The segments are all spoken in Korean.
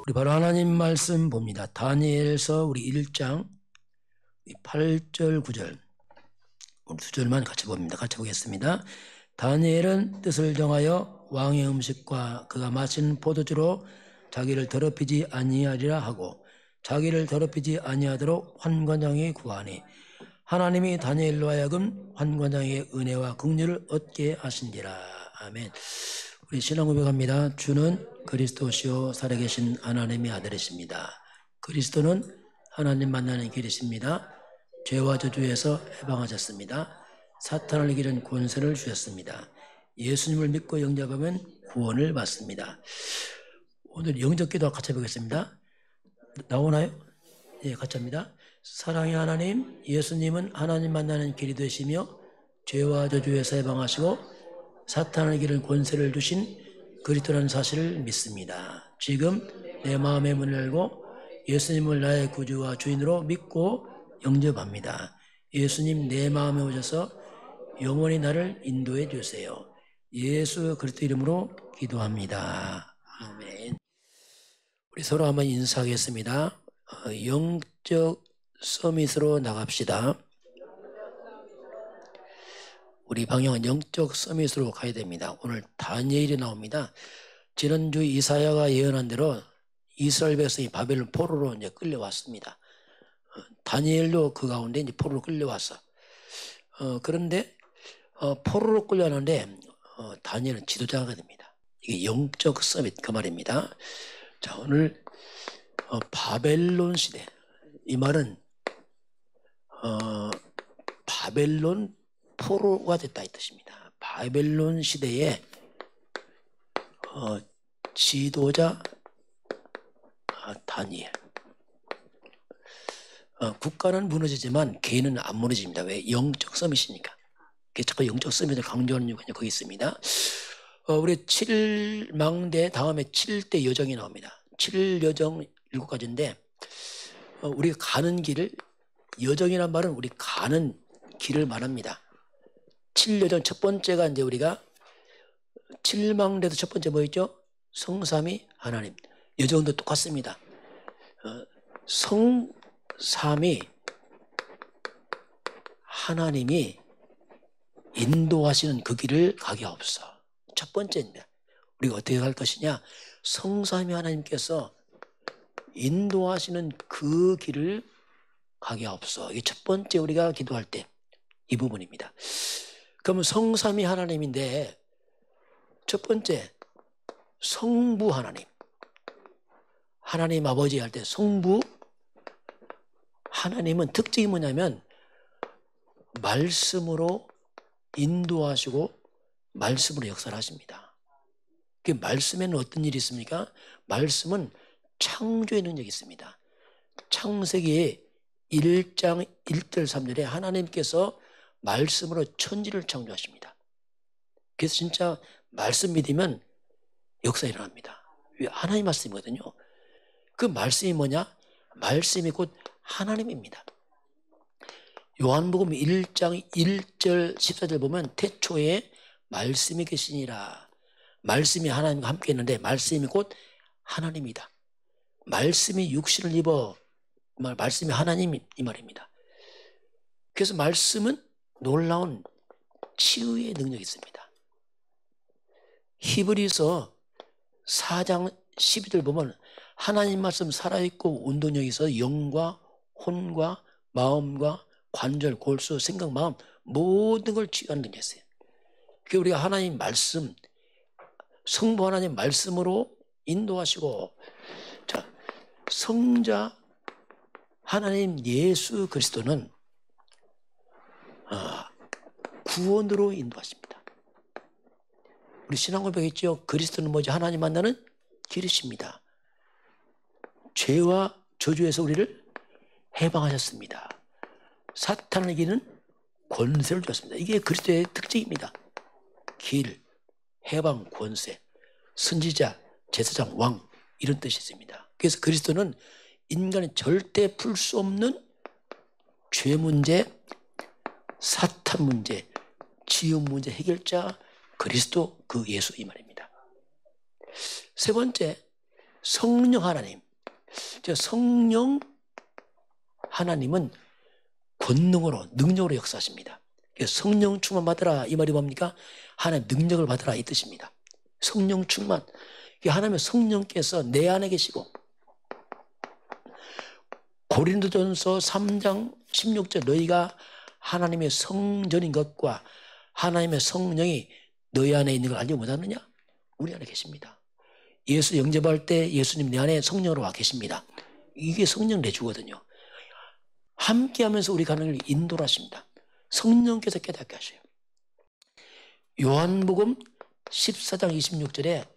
우리 바로 하나님 말씀 봅니다. 다니엘서 우리 1장 8절 9절 오늘 두 절만 같이 봅니다. 같이 보겠습니다. 다니엘은 뜻을 정하여 왕의 음식과 그가 마신 포도주로 자기를 더럽히지 아니하리라 하고 자기를 더럽히지 아니하도록 환관장에 구하니 하나님이 다니엘로 하여금 환관장의 은혜와 긍휼을 얻게 하신지라. 아멘. 우리 신앙 고백합니다. 주는 그리스도시요 살아계신 하나님의 아들이십니다. 그리스도는 하나님 만나는 길이십니다. 죄와 저주에서 해방하셨습니다. 사탄을 이기는 권세를 주셨습니다. 예수님을 믿고 영접하면 구원을 받습니다. 오늘 영접기도 같이 해보겠습니다. 나오나요? 예, 같이 합니다. 사랑의 하나님, 예수님은 하나님 만나는 길이 되시며 죄와 저주에서 해방하시고 사탄을 이기는 권세를 주신 그리스도라는 사실을 믿습니다. 지금 내 마음의 문을 열고 예수님을 나의 구주와 주인으로 믿고 영접합니다. 예수님 내 마음에 오셔서 영원히 나를 인도해 주세요. 예수 그리스도 이름으로 기도합니다. 아멘. 우리 서로 한번 인사하겠습니다. 영적 서밋으로 나갑시다. 우리 방향은 영적 서밋으로 가야 됩니다. 오늘 다니엘이 나옵니다. 지난주 이사야가 예언한 대로 이스라엘 백성이 바벨론 포로로 이제 끌려왔습니다. 다니엘도 그 가운데 이제 포로로 끌려왔어. 그런데 포로로 끌려왔는데 다니엘은 지도자가 됩니다. 이게 영적 서밋 그 말입니다. 자, 오늘 바벨론 시대, 이 말은 바벨론 포로가 됐다 이 뜻입니다. 바벨론 시대에 지도자 다니엘. 국가는 무너지지만 개인은 안 무너집니다. 왜? 영적 서밋이니까. 자꾸 영적 서밋을 강조하는 이유가 거기 있습니다. 우리 7망대 다음에 7대 여정이 나옵니다. 7여정 7가지인데 우리가 가는 길을, 여정이란 말은 우리 가는 길을 말합니다. 7여정 첫 번째가 이제 우리가 7망대도 첫 번째 뭐였죠? 성삼위 하나님. 여정도 똑같습니다. 성삼위 하나님이 인도하시는 그 길을 가게 없어. 첫 번째입니다. 우리가 어떻게 갈 것이냐? 성삼위 하나님께서 인도하시는 그 길을 가게 없어. 이게 첫 번째 우리가 기도할 때 이 부분입니다. 그러면 성삼위 하나님인데 첫 번째 성부 하나님. 하나님 아버지 할 때 성부 하나님은 특징이 뭐냐면 말씀으로 인도하시고 말씀으로 역사를 하십니다. 그 말씀에는 어떤 일이 있습니까? 말씀은 창조의 능력이 있습니다. 창세기 1장 1절 3절에 하나님께서 말씀으로 천지를 창조하십니다. 그래서 진짜 말씀 믿으면 역사 일어납니다. 하나님 말씀이거든요. 그 말씀이 뭐냐? 말씀이 곧 하나님입니다. 요한복음 1장 1절 14절 보면 태초에 말씀이 계시니라. 말씀이 하나님과 함께 있는데 말씀이 곧 하나님이다. 말씀이 육신을 입어, 말씀이 하나님 이 말입니다. 그래서 말씀은 놀라운 치유의 능력이 있습니다. 히브리서 4장 12절 보면 하나님 말씀 살아있고 운동력이 있어 영과 혼과 마음과 관절, 골수, 생각, 마음 모든 걸 치유하는 능력이 있어요. 그게 우리가 하나님 말씀, 성부 하나님 말씀으로 인도하시고, 자, 성자 하나님 예수 그리스도는 구원으로 인도하십니다. 우리 신앙 고백했죠. 그리스도는 뭐지? 하나님 만나는 길이십니다. 죄와 저주에서 우리를 해방하셨습니다. 사탄을 이기는 권세를 주었습니다. 이게 그리스도의 특징입니다. 길, 해방, 권세, 선지자, 제사장, 왕 이런 뜻이 있습니다. 그래서 그리스도는 인간이 절대 풀 수 없는 죄 문제, 사탄 문제, 지옥 문제 해결자 그리스도 그 예수 이 말입니다. 세 번째 성령 하나님. 성령 하나님은 권능으로 능력으로 역사하십니다. 성령 충만 받으라 이 말이 뭡니까? 하나님 능력을 받으라 이 뜻입니다. 성령 충만. 하나님의 성령께서 내 안에 계시고 고린도전서 3장 16절 너희가 하나님의 성전인 것과 하나님의 성령이 너희 안에 있는 걸 알지 못하느냐? 우리 안에 계십니다. 예수 영접할 때 예수님 내 안에 성령으로 와 계십니다. 이게 성령 내주거든요. 함께하면서 우리 가는 길 인도를 하십니다. 성령께서 깨닫게 하셔요. 요한복음 14장 26절에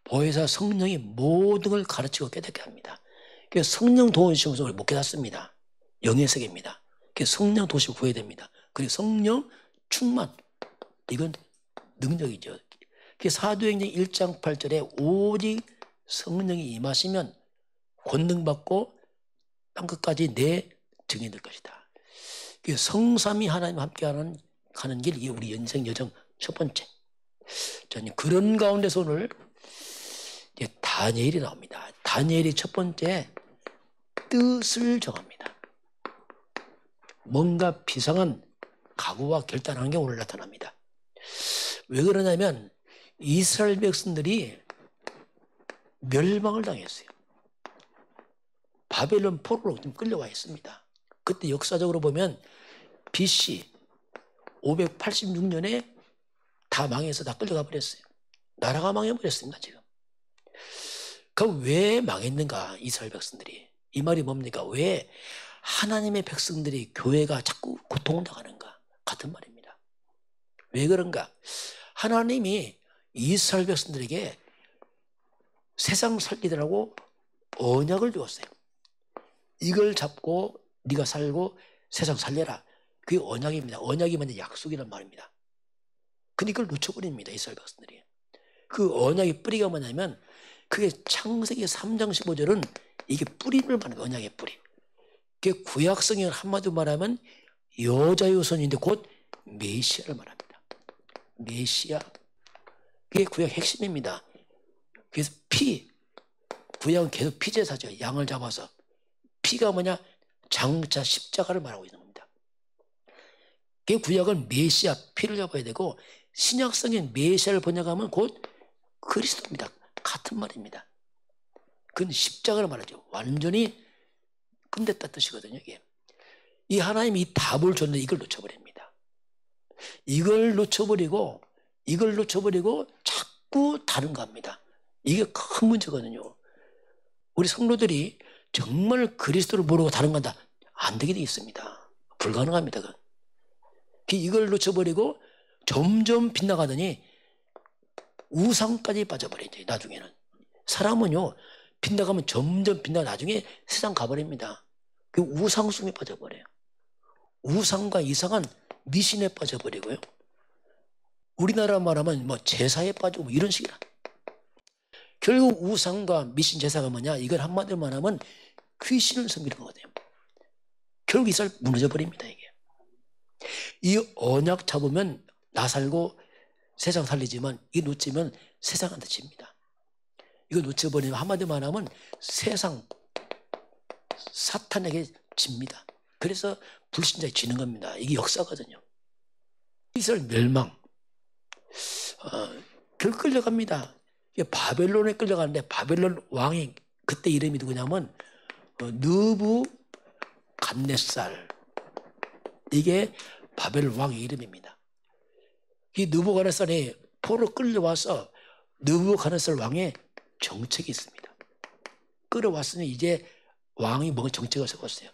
보혜사 성령이 모든 걸 가르치고 깨닫게 합니다. 성령 도우시면서 우리 못 깨닫습니다. 영의 세계입니다. 성령 도우시고 구해야 됩니다. 그리고 성령 충만, 이건 능력이죠. 사도행전 1장 8절에 오직 성령이 임하시면 권능 받고 땅끝까지 내 증인이 될 것이다. 성삼위 하나님 함께 가는 길, 이게 우리 인생 여정 첫 번째. 저는 그런 가운데서 오늘 다니엘이 나옵니다. 다니엘이 첫 번째 뜻을 정합니다. 뭔가 비상한 각오와 결단하는 게 오늘 나타납니다. 왜 그러냐면 이스라엘 백성들이 멸망을 당했어요. 바벨론 포로로 좀 끌려와 있습니다. 그때 역사적으로 보면 BC 586년에 다 망해서 다 끌려가 버렸어요. 나라가 망해버렸습니다. 지금. 그럼 왜 망했는가 이스라엘 백성들이. 이 말이 뭡니까? 왜 하나님의 백성들이 교회가 자꾸 고통당하는가 같은 말입니다. 왜 그런가? 하나님이 이스라엘 백성들에게 세상 살리더라고 언약을 주었어요. 이걸 잡고 네가 살고 세상 살려라. 그게 언약입니다. 언약이 먼저 약속이란 말입니다. 근데 이걸 놓쳐버립니다. 이스라엘 백성들이. 그 언약의 뿌리가 뭐냐면 그게 창세기 3장 15절은 이게 뿌리를 말하는 거예요. 언약의 뿌리. 그게 구약성경을 한마디로 말하면 여자의 후손인데 곧 메시아를 말합니다. 메시아. 그게 구약 핵심입니다. 그래서 구약은 계속 피제사죠. 양을 잡아서. 피가 뭐냐? 장차 십자가를 말하고 있는 겁니다. 그 구약은 메시아 피를 잡아야 되고 신약성인 메시아를 번역하면 곧 그리스도입니다. 같은 말입니다. 그건 십자가를 말하죠. 완전히 끝냈다 뜻이거든요. 이게. 이 하나님이 이 답을 줬는데 이걸 놓쳐버립니다. 이걸 놓쳐버리고 자꾸 다른 겁니다. 이게 큰 문제거든요. 우리 성도들이 정말 그리스도를 모르고 다른 건다 안 되게 돼 있습니다. 불가능합니다. 그건. 이걸 놓쳐버리고 점점 빗나가더니 우상까지 빠져버리죠. 나중에는. 사람은요 빗나가면 점점 빗나가 나중에 세상 가버립니다. 그 우상숭에 빠져버려요. 우상과 이상한 미신에 빠져버리고요. 우리나라 말하면 뭐 제사에 빠지고 뭐 이런 식이라. 결국 우상과 미신 제사가 뭐냐? 이걸 한마디로 말하면 귀신을 섬기는 거거든요. 결국 이스라엘 무너져 버립니다. 이게. 이 언약 잡으면 나 살고 세상 살리지만 이거 놓치면 세상한테 집니다. 이거 놓쳐버리면 한마디로 말하면 세상 사탄에게 집니다. 그래서 불신자에 지는 겁니다. 이게 역사거든요. 이스라엘 멸망. 결국 끌려갑니다. 바벨론에 끌려가는데 바벨론 왕이 그때 이름이 누구냐면 느부갓네살. 이게 바벨론 왕의 이름입니다. 이 느부갓네살이 포로 끌려와서 느부갓네살 왕의 정책이 있습니다. 끌어왔으니 이제 왕이 뭔가 정책을 세웠어요.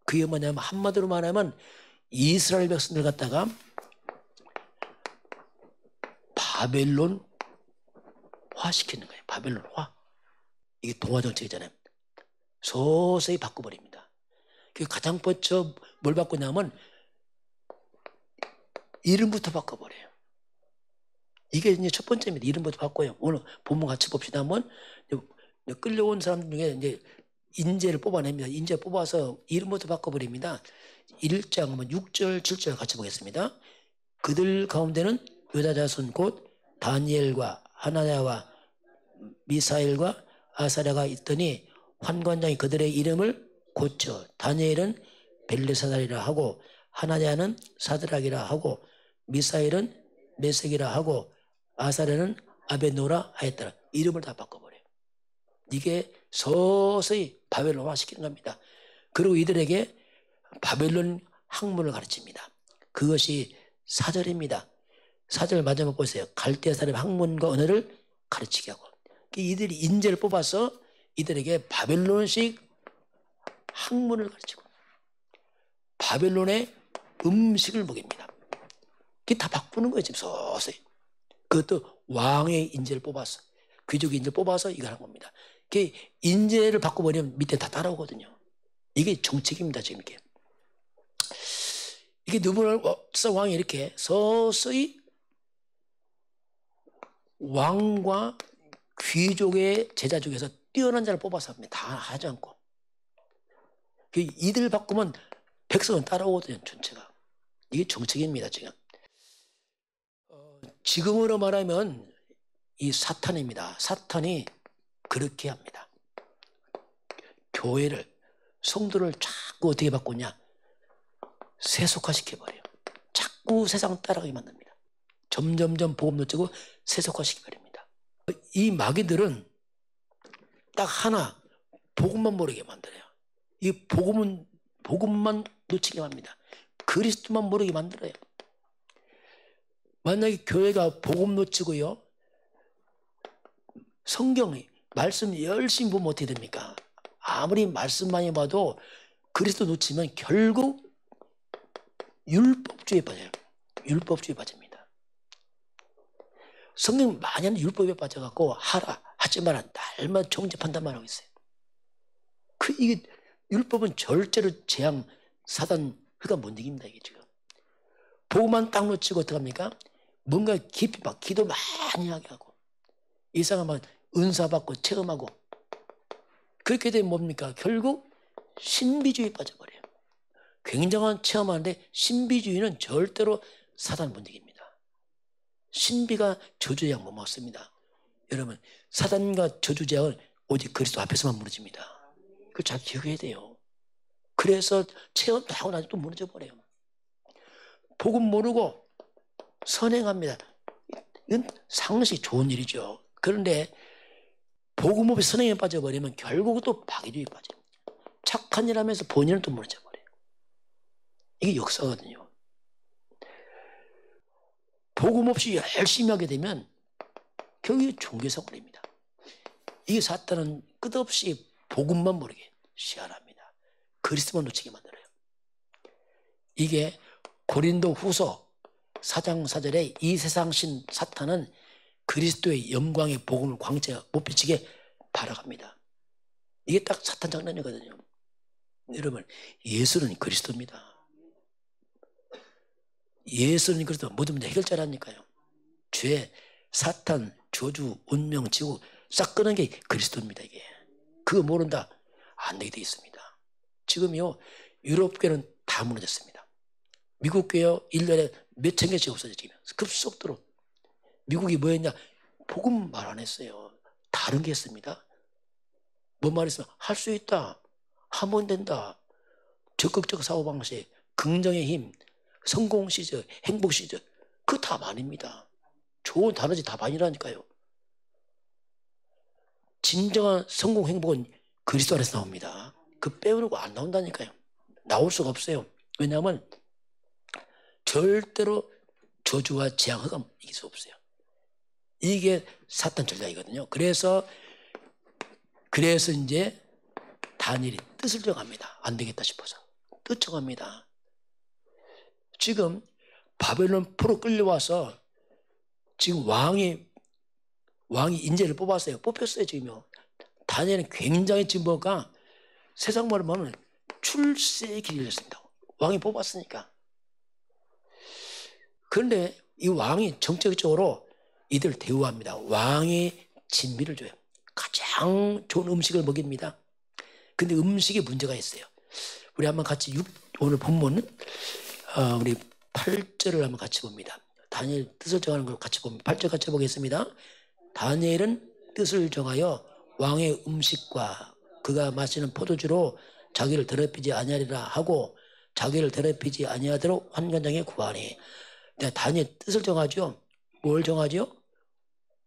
그게 뭐냐면 한마디로 말하면 이스라엘 백성들 갖다가 바벨론화 시키는 거예요. 바벨론화. 이게 동화 정책이잖아요. 서서히 바꿔버립니다. 가장 먼저 뭘 바꾸냐면 이름부터 바꿔버려요. 이게 이제 첫 번째입니다. 이름부터 바꿔요. 오늘 본문 같이 봅시다. 한번 끌려온 사람 중에 이제 인재를 뽑아냅니다. 인재 뽑아서 이름부터 바꿔버립니다. 1장 6절 7절 같이 보겠습니다. 그들 가운데는 유다 자손 곧 다니엘과 하나냐와 미사엘과 아사랴가 있더니 환관장이 그들의 이름을 고쳐 다니엘은 벨레사살이라 하고 하나냐는 사드락이라 하고 미사엘은 메섹이라 하고 아사랴는 아베노라 하였더라. 이름을 다 바꿔버려요. 이게 서서히 바벨론화 시키는 겁니다. 그리고 이들에게 바벨론 학문을 가르칩니다. 그것이 사절입니다. 사절 마지막 보세요. 갈대아 사람의 학문과 언어를 가르치게 하고 이들이 인재를 뽑아서 이들에게 바벨론식 학문을 가르치고 바벨론의 음식을 먹입니다. 그게 다 바꾸는 거예요. 지금 서서히. 그것도 왕의 인재를 뽑아서 귀족의 인재를 뽑아서 이걸 한 겁니다. 그게 인재를 바꿔버리면 밑에 다 따라오거든요. 이게 정책입니다. 지금 이게 느부갓네살 왕이 이렇게 서서히 왕과 귀족의 제자 중에서 뛰어난 자를 뽑아서 합니다. 다 하지 않고. 이들 바꾸면 백성은 따라오거든요. 전체가. 이게 정책입니다. 지금. 지금으로 말하면 이 사탄입니다. 사탄이 그렇게 합니다. 교회를 성도를 자꾸 어떻게 바꾸냐. 세속화시켜버려요. 자꾸 세상 따라가게 만듭니다. 점점점 복음 놓치고 세속화시켜버립니다. 이 마귀들은 딱 하나 복음만 모르게 만들어요. 이 복음만 놓치게 합니다. 그리스도만 모르게 만들어요. 만약에 교회가 복음 놓치고요. 성경이 말씀 열심히 보면 어떻게 됩니까? 아무리 말씀 많이 봐도 그리스도 놓치면 결국 율법주의에 빠져요. 율법주의에 빠집니다. 성경 많이 하는 율법에 빠져갖고 하라 하지 마라 날마다 정죄판단만 하고 있어요. 이게 율법은 절대로 재앙 사단 그가 못 이깁니다. 이게 지금 복음만 딱 놓치고 어떡합니까? 뭔가 깊이 막 기도 많이 하게 하고 이상하면 은사 받고 체험하고 그렇게 되면 뭡니까? 결국 신비주의에 빠져버려요. 굉장한 체험하는데 신비주의는 절대로 사단 못 이깁니다. 신비가 저주제약 못 먹습니다. 여러분 사단과 저주제약은 오직 그리스도 앞에서만 무너집니다. 그걸 잘 기억해야 돼요. 그래서 체험도 하고 나서 또 무너져 버려요. 복음 모르고 선행합니다. 이건 상식 좋은 일이죠. 그런데 복음 없이 선행에 빠져버리면 결국 또 박해주의에 빠져요. 착한 일 하면서 본인은 또 무너져 버려요. 이게 역사거든요. 복음 없이 열심히 하게 되면 결국 종교생활입니다. 이게 사탄은 끝없이 복음만 모르게 시한합니다. 그리스도만 놓치게 만들어요. 이게 고린도 후서 4장 4절에 이 세상신 사탄은 그리스도의 영광의 복음을 광채가 못 비치게 바라갑니다. 이게 딱 사탄 장난이거든요. 여러분 예수는 그리스도입니다. 예수는 그리스도 모든 문제 해결자라니까요. 죄, 사탄, 저주, 운명, 지구 싹 끄는 게 그리스도입니다. 이게 그거 모른다 안 되게 돼 있습니다. 지금요 유럽교는 다 무너졌습니다. 미국 교회요 1년에 몇천 개씩 없어져 지금 급속도로. 미국이 뭐였냐? 복음 말 안 했어요. 다른 게 했습니다. 뭔 말했으면 할 수 있다. 하면 된다. 적극적 사고방식, 긍정의 힘, 성공 시절, 행복 시절 그거 다 반입니다. 좋은 단어지 다 반이라니까요. 진정한 성공 행복은 그리스도 안에서 나옵니다. 그 빼오르고 안 나온다니까요. 나올 수가 없어요. 왜냐하면 절대로 저주와 재앙 흑암 이길 수 없어요. 이게 사탄 전략이거든요. 그래서 이제 다니엘이 뜻을 정합니다. 안 되겠다 싶어서 뜻 정합니다. 지금 바벨론 포로 끌려와서 지금 왕이 인재를 뽑았어요. 뽑혔어요 지금요. 다니엘은 굉장히 지금 뭐가 세상 말로는 출세의 길이 열렸습니다. 왕이 뽑았으니까. 그런데 이 왕이 정책적으로 이들을 대우합니다. 왕이 진미를 줘요. 가장 좋은 음식을 먹입니다. 근데 음식에 문제가 있어요. 우리 한번 같이 오늘 본문 우리 8절을 한번 같이 봅니다. 다니엘 뜻을 정하는 걸 같이 봅니다. 8절 같이 보겠습니다. 다니엘은 뜻을 정하여 왕의 음식과 그가 마시는 포도주로 자기를 더럽히지 아니하리라 하고 자기를 더럽히지 아니하도록 환관장에 구하니. 다니엘 뜻을 정하죠. 뭘 정하죠?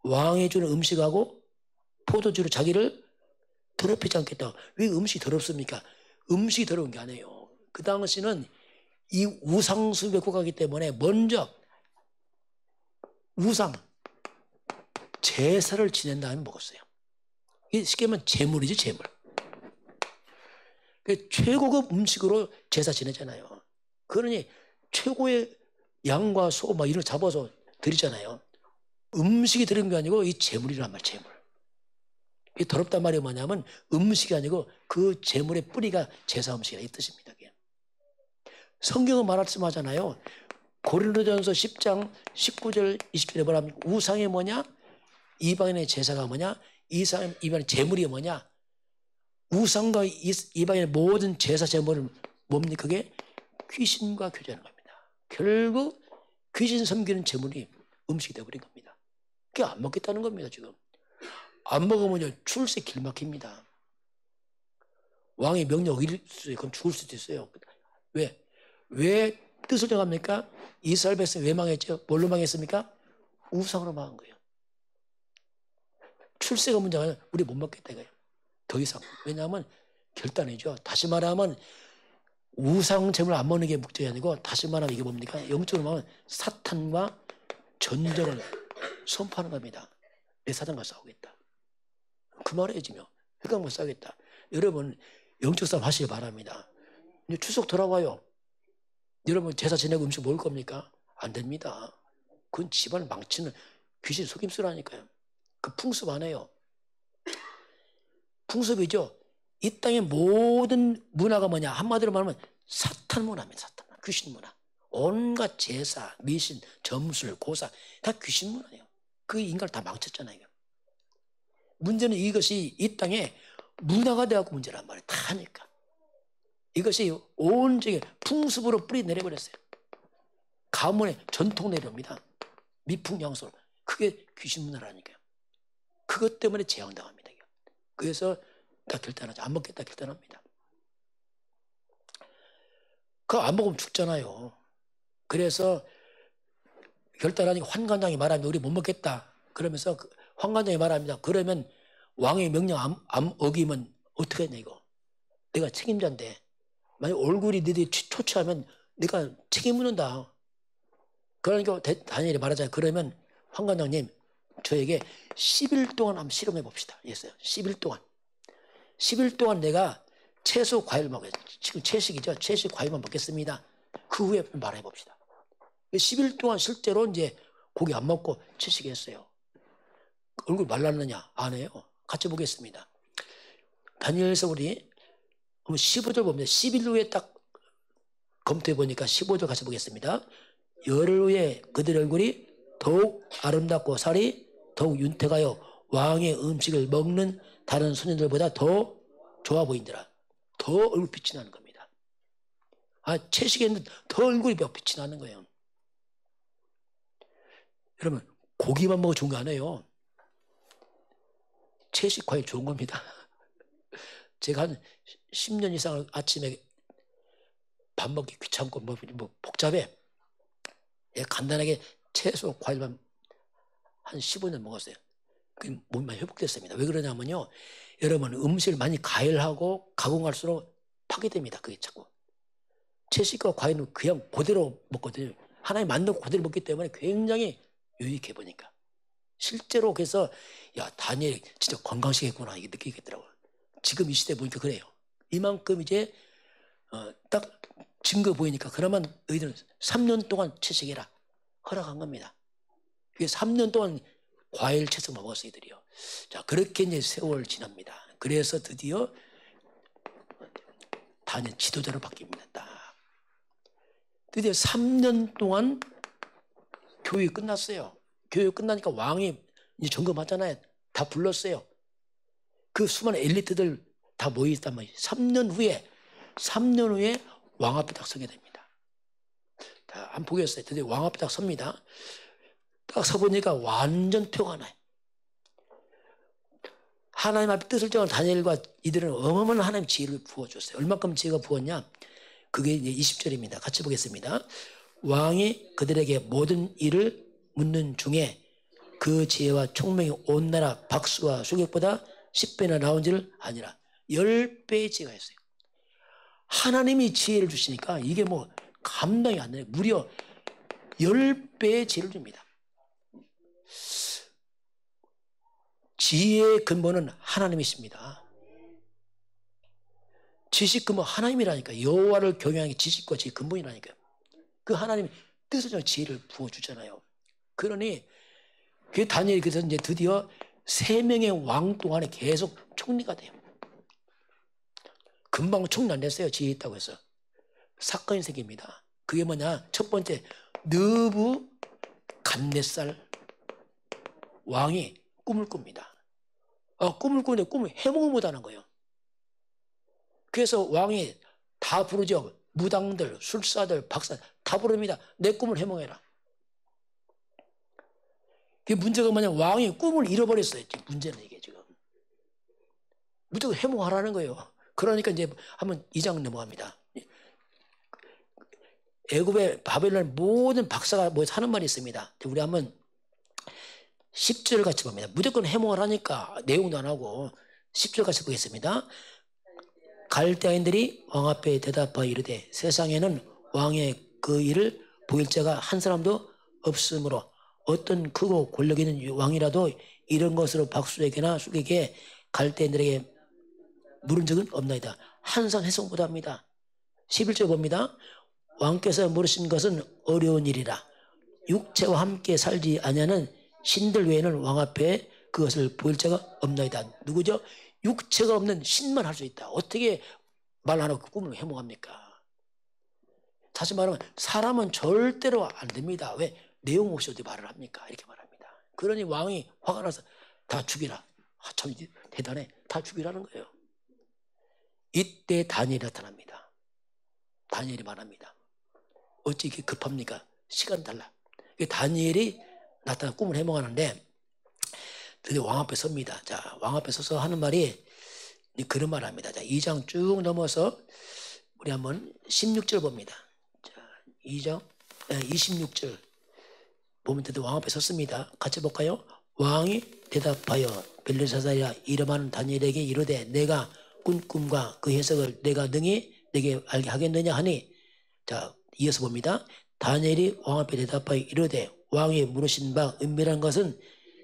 왕이 주는 음식하고 포도주로 자기를 더럽히지 않겠다. 왜 음식이 더럽습니까? 음식이 더러운 게 아니에요. 그 당시는 이 우상숭배 국가이기 때문에 먼저 우상 제사를 지낸 다음에 먹었어요. 쉽게 말하면 제물이지, 제물. 최고급 음식으로 제사 지내잖아요. 그러니 최고의 양과 소 막 이런 거 잡아서 드리잖아요. 음식이 드린 게 아니고 이 제물이란 말, 제물. 이 더럽단 말이 뭐냐면 음식이 아니고 그 제물의 뿌리가 제사 음식이라 이 뜻입니다. 성경은 말씀하잖아요. 고린도전서 10장 19절 20절에 뭐라면 우상이 뭐냐? 이방인의 제사가 뭐냐? 이방인의 제물이 뭐냐? 우상과 이방인의 모든 제사 제물은 뭡니까? 그게 귀신과 교제하는 겁니다. 결국 귀신 섬기는 제물이 음식이 되어버린 겁니다. 그게 안 먹겠다는 겁니다. 지금 안 먹으면 출세 길 막힙니다. 왕의 명령 어길 수 있어요. 그럼 죽을 수도 있어요. 왜 뜻을 정합니까? 이스라엘 백성이 왜 망했죠? 뭘로 망했습니까? 우상으로 망한 거예요. 출세가 문제가 아니라 우리 못 먹겠다 이거예요. 더 이상. 왜냐하면 결단이죠. 다시 말하면 우상 제물 안 먹는 게 목적이 아니고 다시 말하면 이게 뭡니까? 영적으로 말하면 사탄과 전쟁을 선포하는 겁니다. 내 사탄과 싸우겠다. 그 말해야지며 흑암과 싸우겠다. 여러분 영적 싸움 하시기 바랍니다. 이제 추석 돌아와요. 여러분 제사 지내고 음식 먹을 겁니까? 안 됩니다. 그건 집안을 망치는 귀신 속임수라니까요. 그 풍습 안 해요. 풍습이죠. 이 땅의 모든 문화가 뭐냐? 한마디로 말하면 사탄 문화입니다. 사탄 문화, 귀신 문화. 온갖 제사, 미신, 점술, 고사 다 귀신 문화예요. 그 인간을 다 망쳤잖아요. 문제는 이것이 이 땅에 문화가 되어갖고 문제란 말이에요. 다 하니까. 이것이 온전히 풍습으로 뿌리 내려버렸어요. 가문의 전통 내려옵니다. 미풍양수로. 그게 귀신 문화라니까요. 그것 때문에 재앙당합니다. 그래서 다 결단하죠. 안 먹겠다 결단합니다. 그거 안 먹으면 죽잖아요. 그래서 결단하니까 환관장이 말합니다. 우리 못 먹겠다. 그러면서 환관장이 말합니다. 그러면 왕의 명령 안 어기면 어떻게 했냐 이거. 내가 책임자인데 만약 얼굴이 너희들이 초췌하면 내가 책임 묻는다. 그러니까 다니엘이 말하잖아요. 그러면 환관장님 저에게 10일 동안 한번 실험해 봅시다. 했어요. 10일 동안. 10일 동안 내가 채소 과일 먹어요. 지금 채식이죠. 채식 과일만 먹겠습니다. 그 후에 말해 봅시다. 10일 동안 실제로 이제 고기 안 먹고 채식했어요. 얼굴 말랐느냐? 안 해요. 같이 보겠습니다. 다니엘서 우리 15절 봅니다. 10일 후에 딱 검토해 보니까 15절 같이 보겠습니다. 열흘 후에 그들의 얼굴이 더욱 아름답고 살이 더욱 윤택하여 왕의 음식을 먹는 다른 소년들보다 더 좋아 보인더라. 더 얼굴 빛이 나는 겁니다. 채식했는데 더 얼굴이 빛이 나는 거예요. 여러분 고기만 먹어 좋은 거 아니에요. 채식 과일 좋은 겁니다. 제가 한 10년 이상 아침에 밥 먹기 귀찮고 뭐 복잡해. 간단하게 채소 과일만 한 15년 먹었어요. 그 몸이 많이 회복됐습니다. 왜 그러냐면요. 여러분 음식을 많이 가열하고 가공할수록 파괴됩니다. 그게 자꾸. 채식과 과일은 그냥 그대로 먹거든요. 하나님 만든 그대로 먹기 때문에 굉장히 유익해 보니까. 실제로 그래서 야 다니엘 진짜 건강식했구나 이게 느끼겠더라고요. 지금 이 시대 보니까 그래요. 이만큼 이제 딱 증거 보이니까 그러면 너희들은 3년 동안 채식해라 허락한 겁니다. 그게 3년 동안 과일 채소 먹었어요 이들이요. 자 그렇게 이제 세월 지납니다. 그래서 드디어 다니엘 지도자로 바뀝니다. 딱. 드디어 3년 동안 교육이 끝났어요. 교육 끝나니까 왕이 이제 점검하잖아요. 다 불렀어요. 그 수많은 엘리트들 다 모여있단 말이에요. 3년 후에 왕 앞에 딱 서게 됩니다. 자, 한번 보겠어요. 드디어 왕 앞에 딱 섭니다. 딱 서보니까 완전 표가 나요. 하나님 앞에 뜻을 정한 다니엘과 이들은 어마어마한 하나님 지혜를 부어줬어요. 얼마큼 지혜가 부었냐? 그게 이제 20절입니다. 같이 보겠습니다. 왕이 그들에게 모든 일을 묻는 중에 그 지혜와 총명이 온 나라 박수와 수격보다 10배나 나온지를 아니라 10배의 지혜가 있어요. 하나님이 지혜를 주시니까 이게 뭐 감당이 안 돼요. 무려 10배의 지혜를 줍니다. 지혜의 근본은 하나님이십니다. 지식 근본 하나님이라니까. 여호와를 경외하는 게 지식과 지혜의 근본이라니까요. 그 하나님이 뜻을 정해 지혜를 부어주잖아요. 그러니 그 다니엘이 그래서 이제 드디어 3명의 왕 동안에 계속 총리가 돼요. 금방 총리 안 됐어요. 지혜 있다고 해서. 사건이 생깁니다. 그게 뭐냐? 첫 번째, 느부갓네살 왕이 꿈을 꿉니다. 꿈을 꾸는데 꿈을 해몽을 못하는 거예요. 그래서 왕이 다 부르죠. 무당들, 술사들, 박사 다 부릅니다. 내 꿈을 해몽해라. 그 문제가 뭐냐? 왕이 꿈을 잃어버렸어요. 문제는 이게 지금. 무조건 해몽하라는 거예요. 그러니까 이제 한번 2장 넘어갑니다. 애굽의 바벨론 모든 박사가 모여서 하는 말이 있습니다. 우리 한번 10절 같이 봅니다. 무조건 해몽을 하니까 내용도 안 하고 10절 같이 보겠습니다. 갈대아인들이 왕 앞에 대답하여 이르되 세상에는 왕의 그 일을 보일 자가 한 사람도 없으므로 어떤 크고 권력 있는 왕이라도 이런 것으로 박수에게나 수에게 갈대아인들에게 물은 적은 없나이다. 항상 해석 못합니다. 11절 봅니다. 왕께서 물으신 것은 어려운 일이라 육체와 함께 살지 아니하는 신들 외에는 왕 앞에 그것을 보일 자가 없나이다. 누구죠? 육체가 없는 신만 할 수 있다. 어떻게 말 안 하고 그 꿈을 해몽합니까? 다시 말하면 사람은 절대로 안 됩니다. 왜? 내용 없이 어떻게 말을 합니까? 이렇게 말합니다. 그러니 왕이 화가 나서 다 죽이라. 참 대단해. 다 죽이라는 거예요. 이때 다니엘이 나타납니다. 다니엘이 말합니다. 어찌 이렇게 급합니까? 시간 달라. 다니엘이 나타나 꿈을 해몽하는데 드디어 왕 앞에 섭니다. 자, 왕 앞에 서서 하는 말이 그런 말 합니다. 자, 2장 쭉 넘어서 우리 한번 16절 봅니다. 자, 2장 26절 보면 드디어 왕 앞에 섰습니다. 같이 볼까요? 왕이 대답하여 벨르사살이라 이름하는 다니엘에게 이르되 내가 꾼 꿈과 그 해석을 내가 능히 내게 알게 하겠느냐 하니 자, 이어서 봅니다. 다니엘이 왕 앞에 대답하여 이르되 왕이 물으신 바 은밀한 것은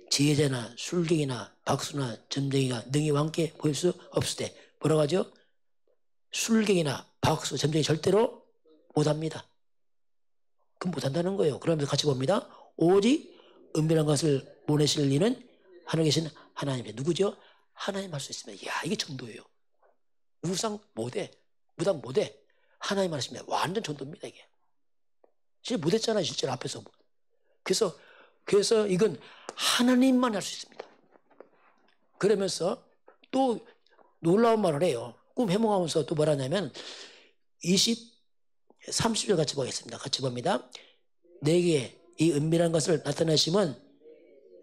지혜자나 술객이나 박수나 점쟁이가 능히 왕께 보일 수 없으되 뭐라고 하죠? 술객이나 박수, 점쟁이 절대로 못합니다. 그럼 못한다는 거예요. 그러면서 같이 봅니다. 오직 은밀한 것을 보내실 이는 하늘에 계신 하나님이 누구죠? 하나님 할 수 있습니다. 이야, 이게 전도예요. 우상 못해, 무당 못해. 하나님 하십니다. 완전 전도입니다, 이게. 진짜 못했잖아요, 실제로 앞에서. 그래서 이건 하나님만 할 수 있습니다. 그러면서 또 놀라운 말을 해요. 꿈 해몽하면서 또 뭐라냐면 30절 같이 보겠습니다. 같이 봅니다. 내게 이 은밀한 것을 나타내시면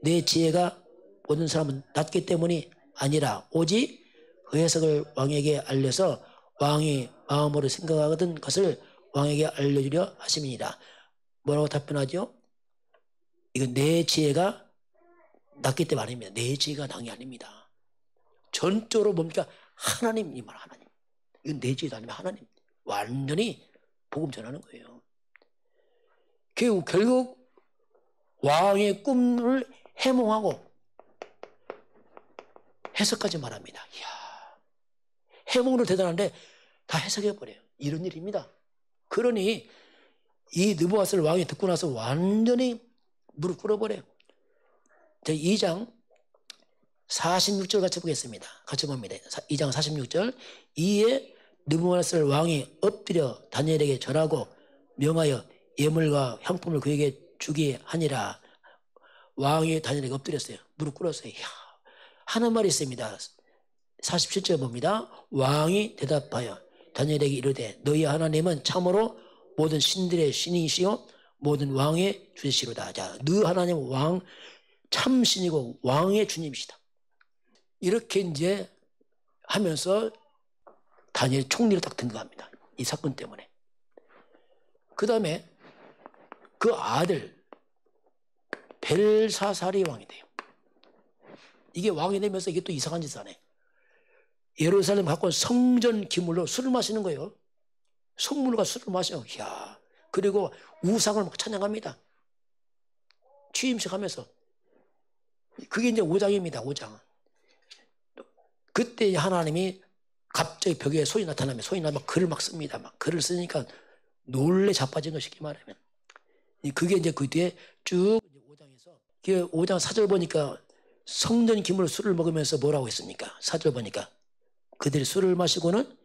내 지혜가 모든 사람은 낮기 때문이 아니라 오직 그 해석을 왕에게 알려서 왕이 마음으로 생각하거든 것을 왕에게 알려주려 하심이니라. 뭐라고 답변하죠? 이건 내 지혜가 낮기 때문에 아닙니다. 내 지혜가 낭이 아닙니다. 전적으로 뭡니까? 하나님, 이 말 하나님. 이건 내 지혜도 아니면 하나님. 완전히 복음 전하는 거예요. 결국 왕의 꿈을 해몽하고 해석까지 말합니다. 이야, 해몽으로 대단한데 다 해석해버려요. 이런 일입니다. 그러니 이 느부갓을 왕이 듣고 나서 완전히 무릎 꿇어버려요. 2장 46절 같이 보겠습니다. 같이 봅니다. 2장 46절. 이에 느부갓을 왕이 엎드려 다니엘에게 절하고 명하여 예물과 향품을 그에게 주게 하니라. 왕이 다니엘에게 엎드렸어요. 무릎 꿇었어요. 이야, 하는 말이 있습니다. 47절 봅니다. 왕이 대답하여 다니엘에게 이르되 너희 하나님은 참으로 모든 신들의 신이시요 모든 왕의 주시로다. 자, 너 하나님 왕 참신이고 왕의 주님이시다. 이렇게 이제 하면서 다니엘이 총리로 딱 등극합니다. 이 사건 때문에. 그 다음에 그 아들 벨사살이 왕이 돼요. 이게 왕이 되면서 이게 또 이상한 짓을 하네. 예루살렘 갖고 온 성전 기물로 술을 마시는 거예요. 성물과 술을 마셔. 이야. 그리고 우상을 막 찬양합니다. 취임식 하면서. 그게 이제 5장입니다. 5장. 그때 하나님이 갑자기 벽에 소리 나타나면 소리 나면 글을 막 씁니다. 막 글을 쓰니까 놀래 자빠진 거 쉽게 말하면. 그게 이제 그 뒤에 쭉 5장에서 5장 4절 보니까 성전 기물로 술을 먹으면서 뭐라고 했습니까? 4절 보니까 그들이 술을 마시고는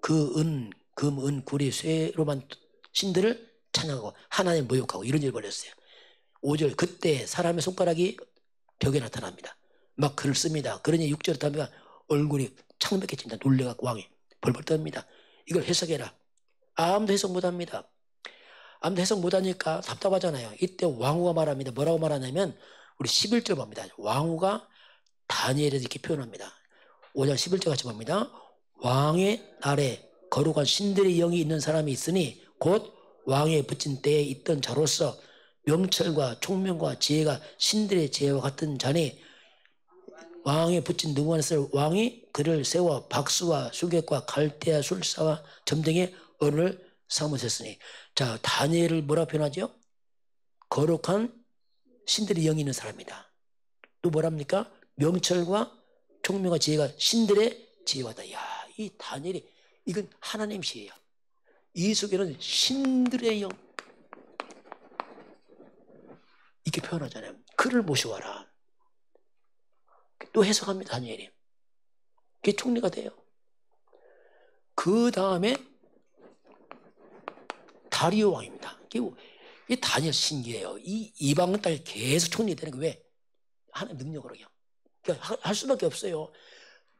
그 은, 금, 은, 구리, 쇠로만 신들을 찬양하고 하나님 모욕하고 이런 일을 벌였어요. 5절 그때 사람의 손가락이 벽에 나타납니다. 막 글을 씁니다. 그러니 6절에 타면 얼굴이 창백해집니다. 놀래갖고 왕이 벌벌 떱니다. 이걸 해석해라. 아무도 해석 못합니다. 아무도 해석 못하니까 답답하잖아요. 이때 왕후가 말합니다. 뭐라고 말하냐면 우리 11절 봅니다. 왕후가 다니엘에서 이렇게 표현합니다. 5장 11절 같이 봅니다. 왕의 날에 거룩한 신들의 영이 있는 사람이 있으니 곧 왕에 붙인 때에 있던 자로서 명철과 총명과 지혜가 신들의 지혜와 같은 자니 왕에 붙인 누구한테 왕이 그를 세워 박수와 수객과 갈대와 술사와 점쟁의 언을 삼으셨으니. 자, 다니엘을 뭐라 표현하죠? 거룩한 신들의 영이 있는 사람이다. 또 뭐랍니까? 명철과 총명과 지혜가 신들의 지혜와다. 야, 이 다니엘이 이건 하나님 시예요. 이 속에는 신들의 영 이렇게 표현하잖아요. 그를 모셔와라. 또 해석합니다. 다니엘이. 그게 총리가 돼요. 그 다음에 다리오 왕입니다. 이게 다니엘 신기해요. 이 이방 땅에 계속 총리 되는 게 왜? 하나님 능력으로요. 그러니까 할 수밖에 없어요.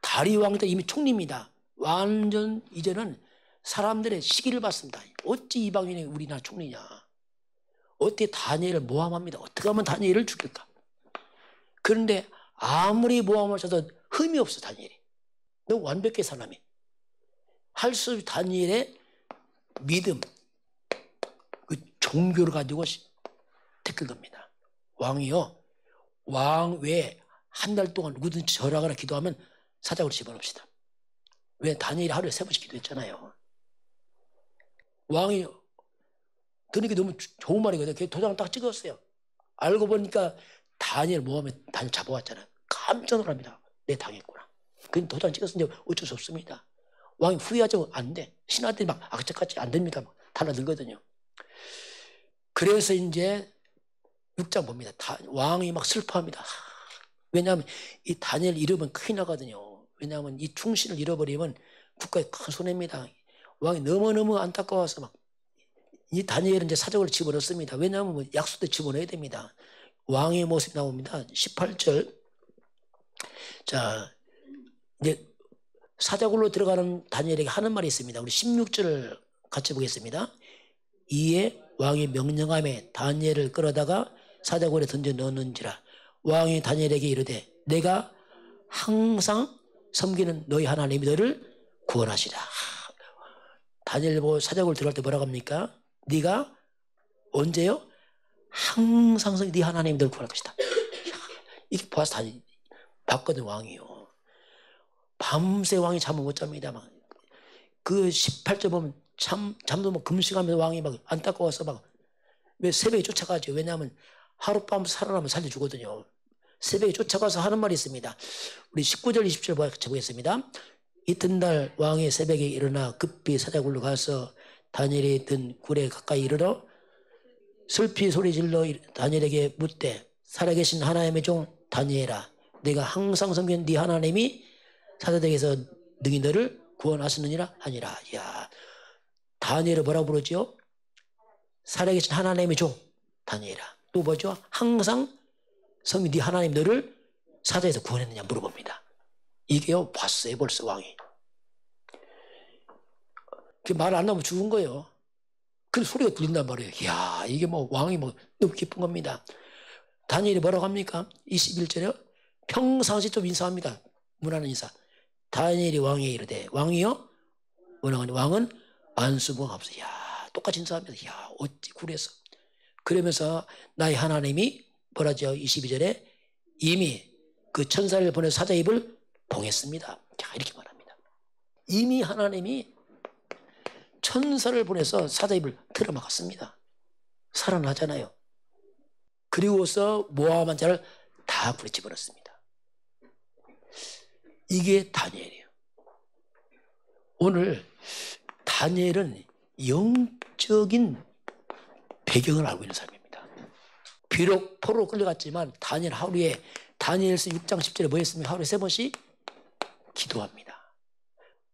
다리오 왕 때 이미 총리입니다. 완전 이제는 사람들의 시기를 받습니다. 어찌 이방인이 우리나라 총리냐. 어떻게 다니엘을 모함합니다. 어떻게 하면 다니엘을 죽일까. 그런데 아무리 모함을 쳐도 흠이 없어. 다니엘이. 너무 완벽해. 사람이. 할 수 없이 다니엘의 믿음 그 종교를 가지고 택을 겁니다. 왕이요. 왕 외에 한 달 동안 누구든지 절하거나 기도하면 사자굴로 집어넣읍시다. 왜? 다니엘이 하루에 3번씩 기도했잖아요. 왕이 그러니까 너무 좋은 말이거든요. 걔 도장을 딱 찍었어요. 알고 보니까 다니엘 모함에 다니엘 잡아왔잖아요. 깜짝 놀랍니다. 내 당했구나. 그냥 도장 찍었으니 어쩔 수 없습니다. 왕이 후회하죠? 안 돼. 신하들이 막 악착같이 안 됩니다. 막 달라들거든요. 그래서 이제 6장 봅니다. 왕이 막 슬퍼합니다. 왜냐하면 이 다니엘 잃으면 큰일 나거든요. 왜냐하면 이 충신을 잃어버리면 국가에 큰 손해입니다. 왕이 너무너무 안타까워서 막 이 다니엘은 이제 사적으로 집어넣습니다. 왜냐하면 뭐 약속대 집어넣어야 됩니다. 왕의 모습이 나옵니다. 18절. 자, 이제 사자굴로 들어가는 다니엘에게 하는 말이 있습니다. 우리 16절을 같이 보겠습니다. 이에 왕이 명령함에 다니엘을 끌어다가 사자굴에 던져 넣는지라. 왕이 다니엘에게 이르되 내가 항상 섬기는 너희 하나님이 너를 구원하시라. 다니엘 보고 사자굴 들어갈 때 뭐라고 합니까? 네가 언제요? 항상 네 하나님이 너를 구원할 것이다. 이렇게 봐서 다니엘 봤거든. 왕이요. 밤새 왕이 잠을 못 잡니다. 막. 그 18절 보면 잠도 뭐 금식하면서 왕이 막 안타까워서 막 왜 새벽에 쫓아가죠. 왜냐하면 하룻밤 살아나면 살려주거든요. 새벽에 쫓아가서 하는 말이 있습니다. 우리 19절 20절 보겠습니다. 이튿날 왕이 새벽에 일어나 급히 사자굴로 가서 다니엘이 든 굴에 가까이 이르러 슬피 소리질러 다니엘에게 묻되 살아계신 하나님의 종 다니엘아 내가 항상 섬기는 네 하나님이 사자에게서 능히 너를 구원하시느니라 하니라. 이야, 다니엘을 뭐라고 부르죠? 살아계신 하나님의 종 다니엘아. 또 뭐죠? 항상 섬긴 네 하나님 너를 사자에서 구원했느냐 물어봅니다. 이게요 봤어요 벌써 왕이. 말 안 나오면 죽은 거예요. 그 소리가 들린단 말이에요. 이야, 이게 뭐 왕이 뭐 너무 기쁜 겁니다. 다니엘이 뭐라고 합니까? 21절에요. 평상시 좀 인사합니다. 문하는 인사. 다니엘이 왕에게 이르되 왕이여 원하거니 왕은 안수부가 없어. 야, 똑같이 인사합니다. 야, 어찌 굴해서. 그러면서 나의 하나님이 뭐라죠? 22절에 이미 그 천사를 보내 사자 입을 봉했습니다. 자, 이렇게 말합니다. 이미 하나님이 천사를 보내서 사자 입을 틀어막았습니다. 살아나잖아요. 그리고서 모압 왕자를 다 굴에 집어넣습니다. 이게 다니엘이에요. 오늘 다니엘은 영적인 배경을 알고 있는 사람입니다. 비록 포로로 끌려갔지만 다니엘 하루에 다니엘서 6장 10절에 뭐 했습니까? 하루에 3번씩 기도합니다.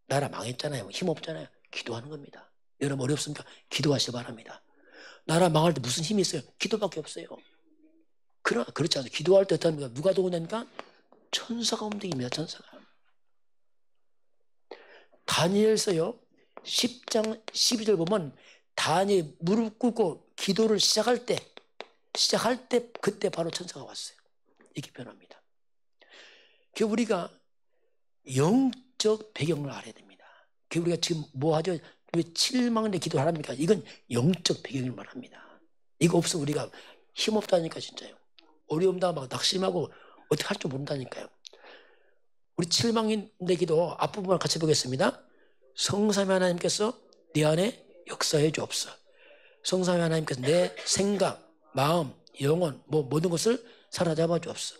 나라 망했잖아요. 힘없잖아요. 기도하는 겁니다. 여러분 어렵습니까? 기도하시기 바랍니다. 나라 망할 때 무슨 힘이 있어요? 기도밖에 없어요. 그러나 그렇지 않아요. 기도할 때 어떻게 합니까? 누가 도우냐니까? 천사가 움직입니다. 천사가. 다니엘서요 10장 12절 보면 다니엘이 무릎 꿇고 기도를 시작할 때 그때 바로 천사가 왔어요. 이렇게 변합니다. 그 우리가 영적 배경을 알아야 됩니다. 그 우리가 지금 뭐 하죠? 왜 7만년에 기도를 하랍니까? 이건 영적 배경을 말합니다. 이거 없으면 우리가 힘없다니까 진짜요. 어려움다 막 낙심하고 어떻게 할 줄 모른다니까요. 우리 7만년의 기도 앞부분을 같이 보겠습니다. 성삼위 하나님께서 내 안에 역사해 주옵소서. 성삼위 하나님께서 내 생각, 마음, 영혼 모든 것을 사로잡아 주옵소서.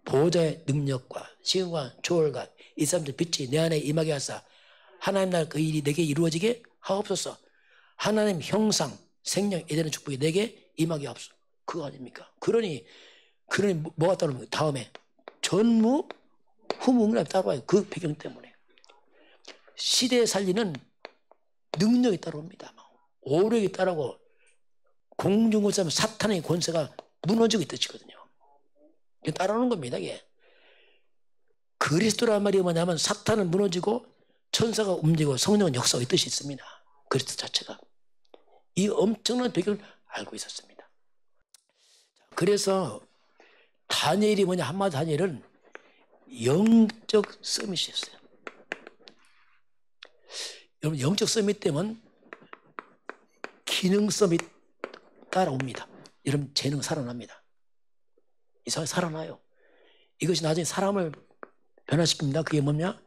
보호자의 능력과 시간과 조월과 이 사람들 빛이 내 안에 임하게 하사 하나님 나라 그 일이 내게 이루어지게 하옵소서. 하나님 형상, 생명, 에덴의 축복이 내게 임하게 하옵소서. 그거 아닙니까? 그러니 뭐가 따르는 다음에 전무 후무응답이 따라와요. 그 배경 때문에. 시대에 살리는 능력이 따라옵니다. 오력이 따라오고 공중권세 사탄의 권세가 무너지고 있듯이거든요. 이게 따라오는 겁니다. 이게. 그리스도란 말이 뭐냐면 사탄은 무너지고 천사가 움직이고 성령은 역사가 있듯이 있습니다. 그리스도 자체가. 이 엄청난 배경을 알고 있었습니다. 그래서 다니엘이 뭐냐 한마디 다니엘은 영적 서밋이었어요. 여러분 영적 서밋 되면 기능 서밋 따라옵니다. 여러분 재능 살아납니다. 이 사람이 살아나요. 이것이 나중에 사람을 변화시킵니다. 그게 뭐냐?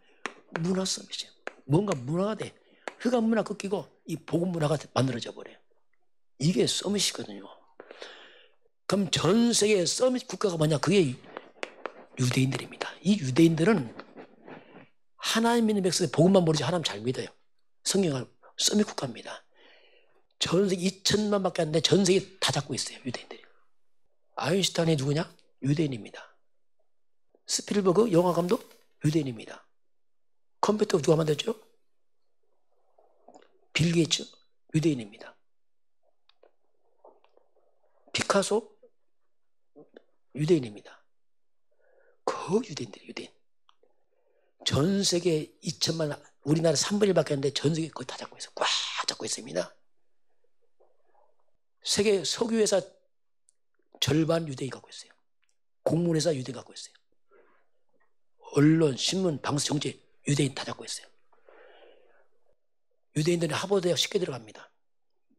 문화 서밋이에요. 뭔가 문화가 돼. 흑암 문화 꺾이고 이 복음 문화가 만들어져 버려요. 이게 서밋이거든요. 그럼 전 세계 서밋 국가가 뭐냐? 그게 유대인들입니다. 이 유대인들은 하나님 믿는 백성의 복음만 모르지 하나님 잘 믿어요. 성경을 서밋 국가입니다. 전 세계 2천만밖에 안 돼. 전 세계 다 잡고 있어요. 유대인들이. 아인슈타인이 누구냐? 유대인입니다. 스필버그 영화 감독 유대인입니다. 컴퓨터 누가 만들었죠? 빌 게이츠 유대인입니다. 피카소 유대인입니다. 그 유대인들이 유대인. 전 세계 2천만 우리나라 3분의 1밖에 안 돼. 전 세계 그거 다 잡고 있어요. 꽉 잡고 있습니다. 세계 석유회사 절반 유대인 갖고 있어요. 공문회사 유대인 갖고 있어요. 언론, 신문, 방송, 정치 유대인 다 잡고 있어요. 유대인들은 하버드대학 쉽게 들어갑니다.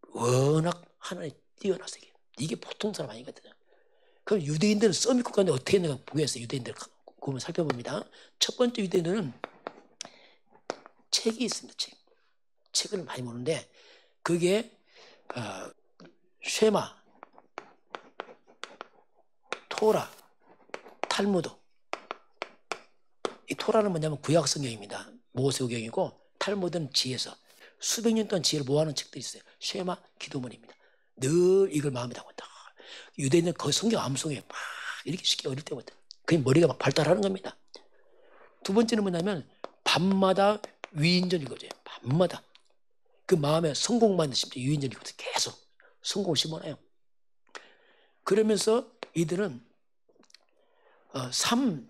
워낙 하나님 뛰어나서 이게 보통 사람 아니거든요. 그럼 유대인들은 서밋 국가인데 어떻게 했는가 보겠어요. 유대인들 그걸 살펴봅니다. 첫 번째 유대인들은 책이 있습니다. 책을 많이 보는데 그게 쉐마, 토라, 탈무드. 이 토라는 뭐냐면 구약 성경입니다. 모세오경이고 탈무드는 지혜서. 수백 년 동안 지혜를 모아놓은 책들이 있어요. 쉐마, 기도문입니다. 늘 이걸 마음에 담고 있다. 유대인은 거의 성경 암송에 막 이렇게 쉽게 어릴 때부터 그냥 머리가 막 발달하는 겁니다. 두 번째는 뭐냐면 밤마다 위인전 읽어줘요. 밤마다. 그 마음에 성공만 심지어 위인전 읽어서 계속 성공을 심어놔요. 그러면서 이들은 3절기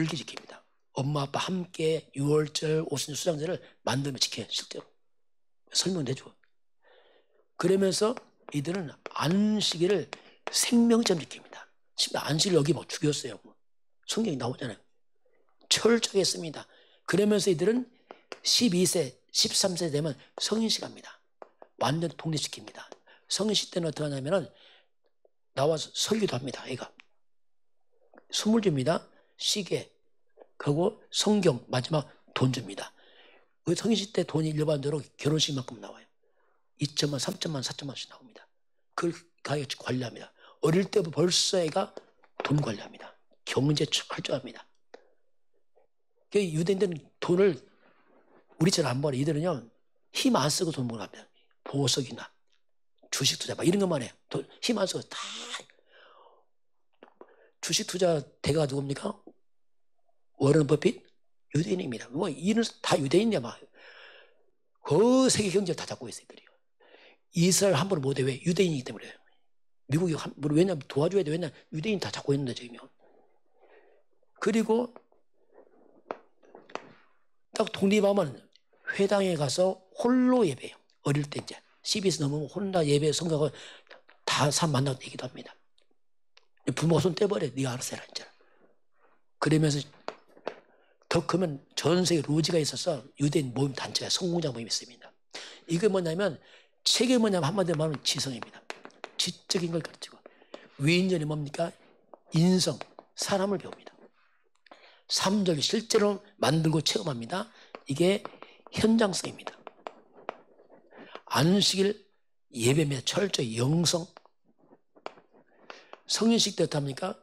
지킵니다. 엄마 아빠 함께 6월절, 오순절, 수장절을 만들면 지켜요. 실제로. 설명을 해줘. 그러면서 이들은 안식일을 생명처럼 지킵니다. 심지어 안식일 여기 뭐 죽였어요. 성경이 나오잖아요. 철저하게 했습니다. 그러면서 이들은 12세, 13세 되면 성인식 합니다. 완전 독립시킵니다. 성인식 때는 어떻게 하냐면은 나와서 설교도 합니다. 애가 선물 줍니다. 시계, 그리고 성경, 마지막 돈 줍니다. 그 성인식 때 돈이 일반적으로 결혼식만큼 나와요. 2천만, 3천만, 4천만씩 나옵니다. 그걸 가격씩 관리합니다. 어릴 때부터 벌써 애가 돈 관리합니다. 경제 철저합니다. 유대인들은 돈을 우리처럼 안 벌어. 이들은요 힘 안 쓰고 돈 벌합니다. 보석이나 주식 투자 막 이런 것만 해요. 힘 안 쓰고 다 주식 투자 대가가 누굽니까? 워런 버핏? 유대인입니다. 뭐 이는 다 유대인이야 막. 그 세계 경제를 다 잡고 있어요. 이들이요. 이스라엘 함부로 못해. 왜? 유대인이기 때문에. 미국이 함부로 왜냐면 도와줘야 돼. 왜냐면 유대인 다 잡고 있는데 지금. 그리고 딱 독립하면 회당에 가서 홀로 예배해요. 어릴 때 이제 12세 넘으면 혼자 예배 성가고 다 사람 만나고 얘기도 합니다. 부모가 손 떼버려. 네가 알아서 해라 이제. 그러면서 더 크면 전 세계 로지가 있어서 유대인 모임 단체가 성공자 모임이 있습니다. 이게 뭐냐면 책이 뭐냐면 한마디로 말하면 지성입니다. 지적인 걸 가르치고 위인전이 뭡니까? 인성, 사람을 배웁니다. 3절 실제로 만들고 체험합니다. 이게 현장성입니다. 안식일 예배입니다. 철저히 영성. 성인식 때 어떻습니까?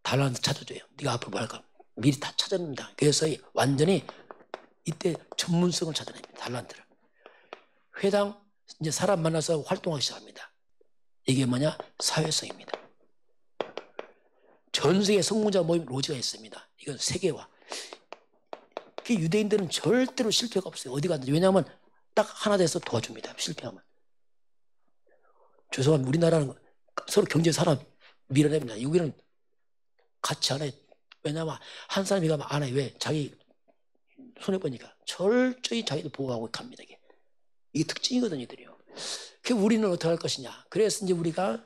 달란트 찾아줘요. 네가 앞으로 뭐 할까? 미리 다 찾아냅니다. 그래서 완전히 이때 전문성을 찾아냅니다. 달란트를. 회당 이제 사람 만나서 활동하기 시작합니다. 이게 뭐냐? 사회성입니다. 전 세계 성공자 모임 로지가 있습니다. 이건 세계화. 유대인들은 절대로 실패가 없어요. 어디 가든지. 왜냐하면 딱 하나 돼서 도와줍니다. 실패하면. 죄송합니다. 우리나라는 서로 경제 산업 밀어냅니다. 여기는 같이 안 해요. 왜냐하면 한 사람이 가면 안 해요. 왜? 자기 손해보니까. 철저히 자기들 보호하고 갑니다. 이게 특징이거든요. 이들이요. 우리는 어떻게 할 것이냐. 그래서 이제 우리가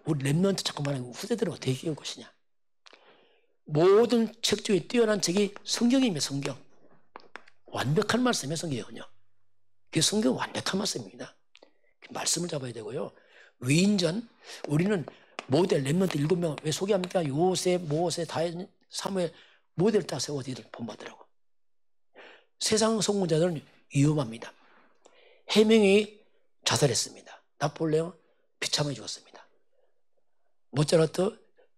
우리 랩런트 자꾸 말하는 후대들은 어떻게 키울 것이냐. 모든 책 중에 뛰어난 책이 성경입니다. 성경. 완벽한 말씀이에요. 성경은요. 그게 성경은 완벽한 말씀입니다. 말씀을 잡아야 되고요. 위인전, 우리는 모델 랩런트 7명 왜 소개합니까? 요셉, 모세, 다윗, 사무엘 모델 딱 세워서 이들 본받으라고. 세상 성공자들은 위험합니다. 해명이 자살했습니다. 나폴레옹 비참하게 죽었습니다. 모차르트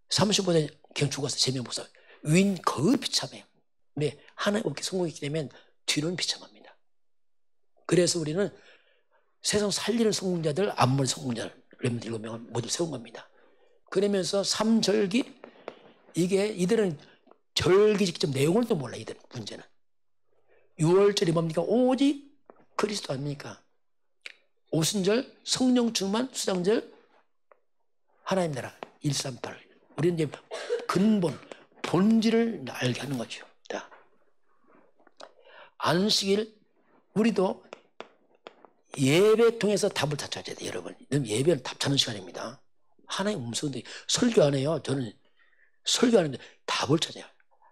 35세 그냥 죽었어요. 제명보살. 위인 거의 비참해요. 왜? 하나님 없게 성공했기 때문에 뒤로는 비참합니다. 그래서 우리는 세상 살리는 성공자들, 안물 성공자들, 렘 7명을 모두 세운 겁니다. 그러면서 3절기, 이게 이들은 절기 직접 내용을 또 몰라, 이들은 문제는. 6월절이 뭡니까? 오직 그리스도 아닙니까? 오순절, 성령 충만, 수장절, 하나님 나라, 138. 우리는 이제 근본, 본질을 알게 하는 거죠. 자, 안식일, 우리도 예배 통해서 답을 다 찾아야 돼요, 여러분. 예배는 답 찾는 시간입니다. 하나의 음성들이, 설교 안 해요. 저는 설교하는데 답을 찾아요.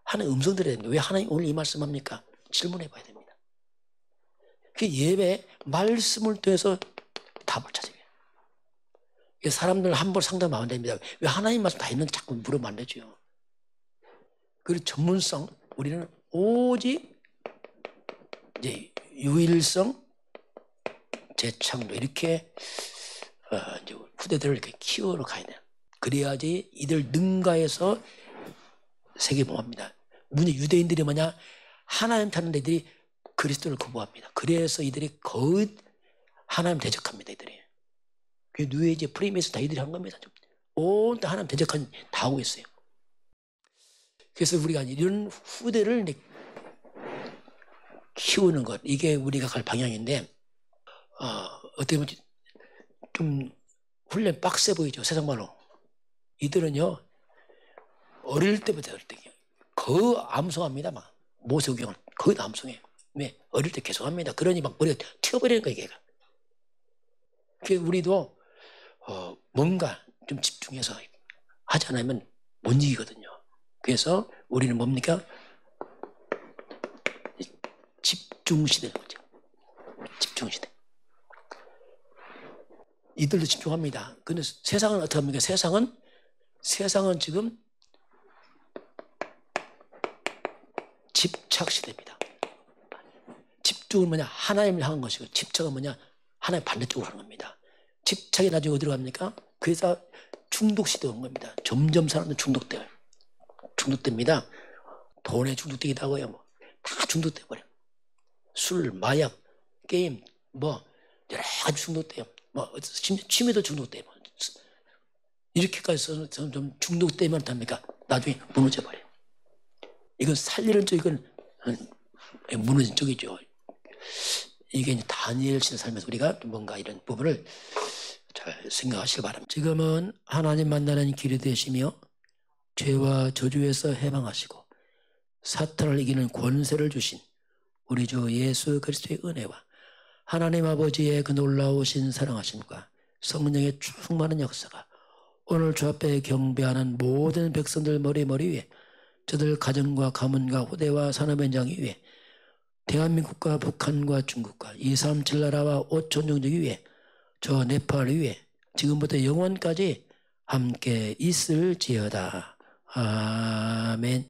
하나의 음성 들어야 됩니다. 왜 하나님 오늘 이 말씀 합니까? 질문해 봐야 됩니다. 그 예배, 말씀을 통해서 답을 찾아야 돼요. 사람들 함부로 상담하면 안 됩니다. 왜 하나님 말씀 다 있는데 자꾸 물으면 안 되죠. 그리고 전문성, 우리는 오직 이제 유일성, 재창조 이렇게 이제 후대들을 이렇게 키워러 가야 돼요. 그래야지 이들 능가해서 세계봉합니다. 문제 유대인들이 뭐냐? 하나님 찾는 데들이 그리스도를 거부합니다. 그래서 이들이 거의 하나님 대적합니다. 이들이. 그 뉴에이지 프리메이슨 다 이들이 한 겁니다. 온통 하나님 대적한 다 하고 있어요. 그래서 우리가 이런 후대를 키우는 것, 이게 우리가 갈 방향인데, 어떻게 보면 좀 훈련 빡세 보이죠. 세상 말로. 이들은요, 어릴 때부터 거의 암송합니다. 막 모세오경을 거의 다 암송해요. 왜? 어릴 때 계속 합니다. 그러니 막 머리가 튀어버리는 거예요, 걔가. 그래서 우리도 뭔가 좀 집중해서 하지 않으면 못 이기거든요. 그래서 우리는 뭡니까? 집중시대인 거죠. 집중시대. 이들도 집중합니다. 근데 세상은 어떻게 합니까? 세상은 지금 집착시대입니다. 집중은 뭐냐? 하나님을 향한 것이고, 집착은 뭐냐? 하나님 반대쪽으로 하는 겁니다. 집착이 나중에 어디로 갑니까? 그래서 중독시대가 온 겁니다. 점점 사람들은 중독됩니다. 돈에 중독되기도 하고요. 뭐. 다 중독돼버려요. 술, 마약, 게임, 뭐 여러 가지 중독돼요. 뭐 취미도 중독돼요. 이렇게까지 좀 중독되면 어떡합니까? 나중에 무너져버려요. 이건 살리는 쪽, 이건 무너진 쪽이죠. 이게 다니엘 씨의 삶에서 우리가 뭔가 이런 부분을 잘 생각하시기 바랍니다. 지금은 하나님 만나는 길이 되시며 죄와 저주에서 해방하시고 사탄을 이기는 권세를 주신 우리 주 예수 그리스도의 은혜와 하나님 아버지의 그 놀라우신 사랑하심과 성령의 충만한 역사가 오늘 주 앞에 경배하는 모든 백성들 머리 위에, 저들 가정과 가문과 후대와 산업 현장 위에, 대한민국과 북한과 중국과 237 나라와 5천 종족 위에, 저 네팔 위에 지금부터 영원까지 함께 있을지어다. 아멘.